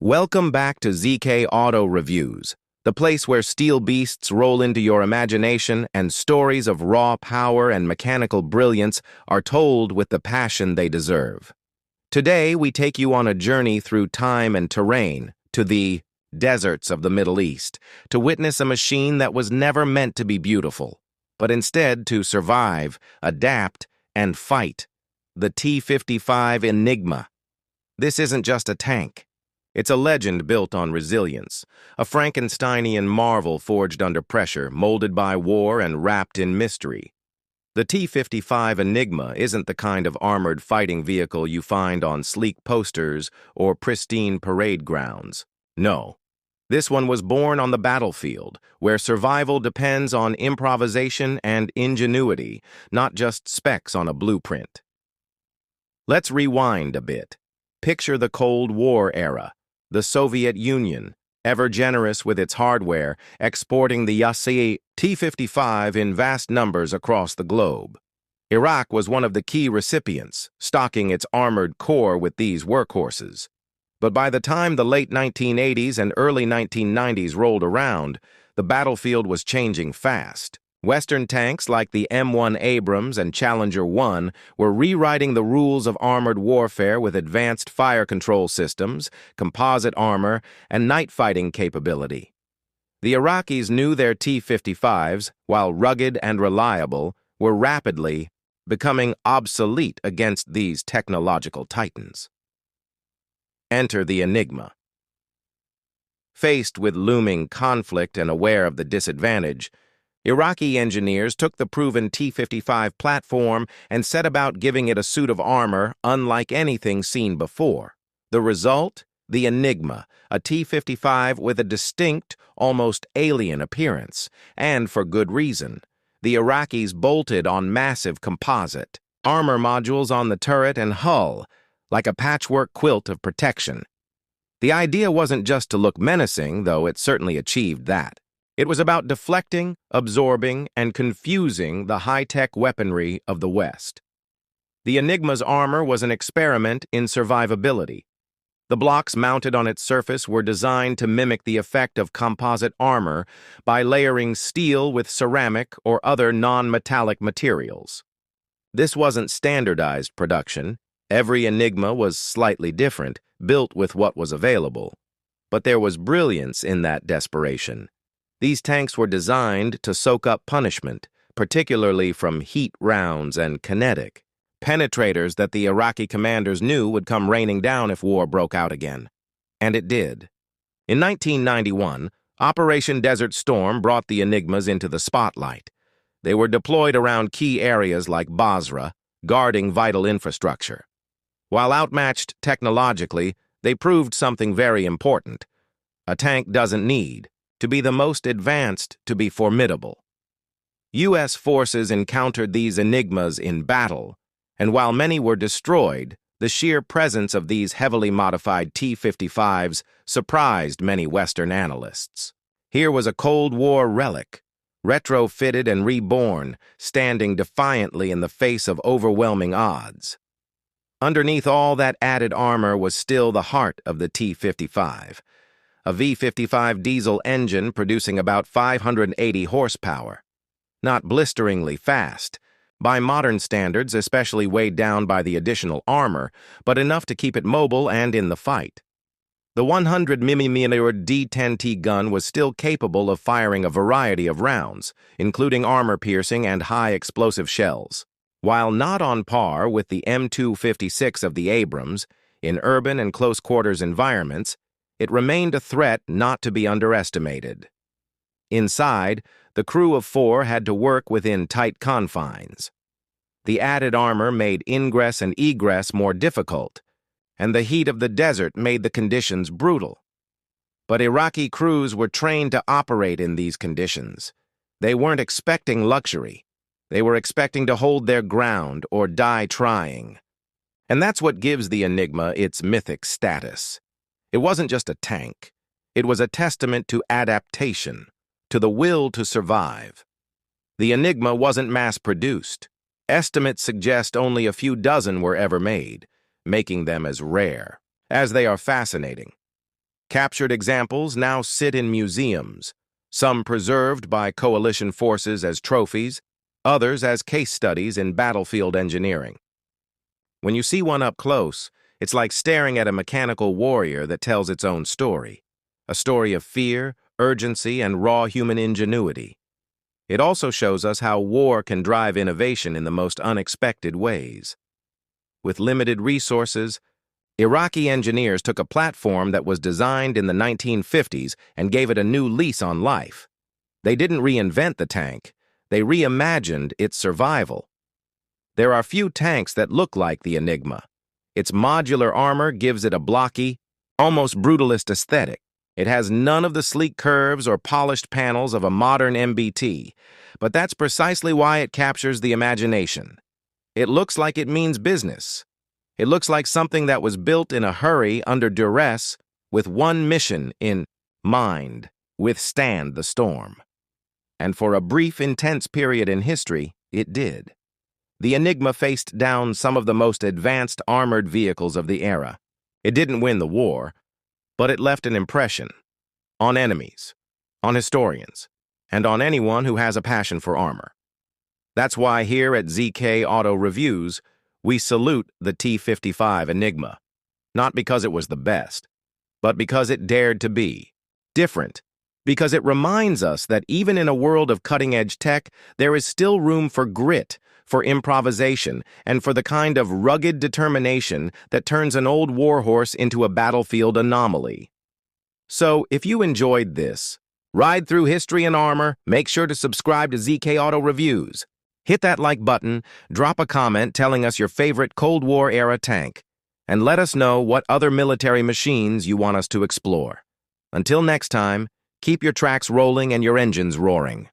Welcome back to ZK Auto Reviews, the place where steel beasts roll into your imagination and stories of raw power and mechanical brilliance are told with the passion they deserve. Today, we take you on a journey through time and terrain to the deserts of the Middle East to witness a machine that was never meant to be beautiful, but instead to survive, adapt, and fight. The T-55 Enigma. This isn't just a tank. It's a legend built on resilience, a Frankensteinian marvel forged under pressure, molded by war and wrapped in mystery. The T-55 Enigma isn't the kind of armored fighting vehicle you find on sleek posters or pristine parade grounds. No. This one was born on the battlefield, where survival depends on improvisation and ingenuity, not just specs on a blueprint. Let's rewind a bit. Picture the Cold War era. The Soviet Union, ever generous with its hardware, exporting the T-55 in vast numbers across the globe. Iraq was one of the key recipients, stocking its armored core with these workhorses. But by the time the late 1980s and early 1990s rolled around, the battlefield was changing fast. Western tanks like the M1 Abrams and Challenger 1 were rewriting the rules of armored warfare with advanced fire control systems, composite armor, and night fighting capability. The Iraqis knew their T-55s, while rugged and reliable, were rapidly becoming obsolete against these technological titans. Enter the Enigma. Faced with looming conflict and aware of the disadvantage, Iraqi engineers took the proven T-55 platform and set about giving it a suit of armor unlike anything seen before. The result? The Enigma, a T-55 with a distinct, almost alien appearance, and for good reason. The Iraqis bolted on massive composite armor modules on the turret and hull, like a patchwork quilt of protection. The idea wasn't just to look menacing, though it certainly achieved that. It was about deflecting, absorbing, and confusing the high-tech weaponry of the West. The Enigma's armor was an experiment in survivability. The blocks mounted on its surface were designed to mimic the effect of composite armor by layering steel with ceramic or other non-metallic materials. This wasn't standardized production. Every Enigma was slightly different, built with what was available. But there was brilliance in that desperation. These tanks were designed to soak up punishment, particularly from heat rounds and kinetic penetrators that the Iraqi commanders knew would come raining down if war broke out again. And it did. In 1991, Operation Desert Storm brought the Enigmas into the spotlight. They were deployed around key areas like Basra, guarding vital infrastructure. While outmatched technologically, they proved something very important. A tank doesn't need to be the most advanced to be formidable. U.S. forces encountered these Enigmas in battle, and while many were destroyed, the sheer presence of these heavily modified T-55s surprised many Western analysts. Here was a Cold War relic, retrofitted and reborn, standing defiantly in the face of overwhelming odds. Underneath all that added armor was still the heart of the T-55. A V55 diesel engine producing about 580 horsepower. Not blisteringly fast, by modern standards especially weighed down by the additional armor, but enough to keep it mobile and in the fight. The 100mm D-10T gun was still capable of firing a variety of rounds, including armor-piercing and high-explosive shells. While not on par with the M256 of the Abrams, in urban and close-quarters environments, it remained a threat not to be underestimated. Inside, the crew of 4 had to work within tight confines. The added armor made ingress and egress more difficult, and the heat of the desert made the conditions brutal. But Iraqi crews were trained to operate in these conditions. They weren't expecting luxury. They were expecting to hold their ground or die trying. And that's what gives the Enigma its mythic status. It wasn't just a tank. It was a testament to adaptation, to the will to survive. The Enigma wasn't mass-produced. Estimates suggest only a few dozen were ever made, making them as rare as they are fascinating. Captured examples now sit in museums, some preserved by coalition forces as trophies, others as case studies in battlefield engineering. When you see one up close, it's like staring at a mechanical warrior that tells its own story, a story of fear, urgency, and raw human ingenuity. It also shows us how war can drive innovation in the most unexpected ways. With limited resources, Iraqi engineers took a platform that was designed in the 1950s and gave it a new lease on life. They didn't reinvent the tank, they reimagined its survival. There are few tanks that look like the Enigma. Its modular armor gives it a blocky, almost brutalist aesthetic. It has none of the sleek curves or polished panels of a modern MBT, but that's precisely why it captures the imagination. It looks like it means business. It looks like something that was built in a hurry under duress with one mission in mind: withstand the storm. And for a brief, intense period in history, it did. The Enigma faced down some of the most advanced armored vehicles of the era. It didn't win the war, but it left an impression on enemies, on historians, and on anyone who has a passion for armor. That's why here at ZK Auto Reviews, we salute the T-55 Enigma, not because it was the best, but because it dared to be different, because it reminds us that even in a world of cutting-edge tech, there is still room for grit, for improvisation, and for the kind of rugged determination that turns an old warhorse into a battlefield anomaly. So, if you enjoyed this, ride through history and armor, make sure to subscribe to ZK Auto Reviews. Hit that like button, drop a comment telling us your favorite Cold War-era tank, and let us know what other military machines you want us to explore. Until next time, keep your tracks rolling and your engines roaring.